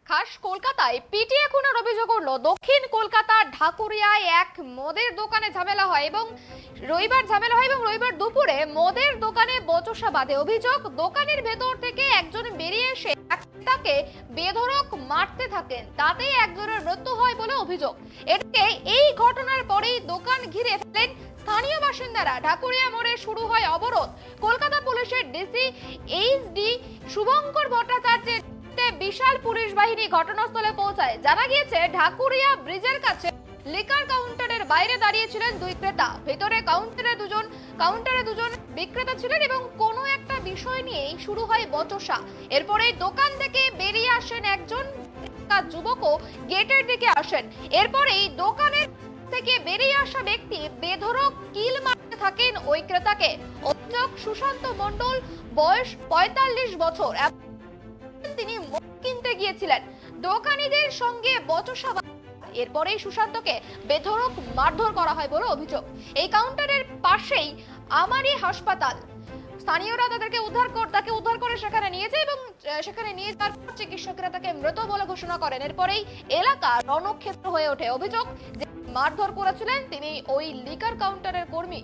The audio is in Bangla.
খাস কলকাতায় পিটিয়ে খুনের অভিযোগ উঠল। দক্ষিণ কলকাতার ঢাকুরিয়ায় এক মদের দোকানে ঝামেলা হয় এবং রবিবার দুপুরে মদের দোকানে বচসা বাঁধে। অভিযোগ, দোকানের ভেতর থেকে একজন বেরিয়ে এসে তাকে বেধড়ক মারতে থাকেন, তাতেই একজনের মৃত্যু হয় বলে অভিযোগ। এদিকে এই ঘটনার পরেই দোকান ঘিরে ফেলেন স্থানীয় বাসিন্দারা। ঢাকুরিয়া মোড়ে শুরু হয় অবরোধ। কলকাতা পুলিশের ডিসি এইচডি শুভঙ্কর ভট্টাচার্যের বিশাল পুলিশ বাহিনী ঘটনাস্থলে পৌঁছায়। জানা গিয়েছে, ঢাকুরিয়া ব্রিজের কাছে লিকার কাউন্টারের বাইরে দাঁড়িয়েছিলেন দুই ক্রেতা। ভেতরে কাউন্টারে দুজন বিক্রেতা ছিলেন এবং কোনো একটা বিষয় নিয়েই শুরু হয় বচসা। এরপরে দোকান থেকে বেরিয়ে আসেন একজন যুবকও গেটের দিকে আসেন। এরপরেই দোকানের থেকে বেরিয়ে আসা ব্যক্তি বেধড়ক কিল মারতে থাকেন ওই ক্রেতাকে। অভিযোগ, সুশান্ত মণ্ডল, বয়স ৪৫ বছর। তিনি মদ কিনতে গিয়েছিলেন, দোকানীদের সঙ্গে বচসা। এরপরেই সুশান্তকে বেধড়ক মারধর করা হয় বলে অভিযোগ। এই কাউন্টারের পাশেই আমারই হাসপাতাল। স্থানীয়রা তাকে উদ্ধার করে সেখানে নিয়ে যায় এবং সেখানে নিয়ে যাওয়ার পর চিকিৎসকেরা তাকে মৃত বলে ঘোষণা করেন। এরপরেই এলাকা রণক্ষেত্র হয়ে ওঠে। অভিযোগ যে মারধর করেছিলেন তিনি ওই লিকার কাউন্টারের কর্মী।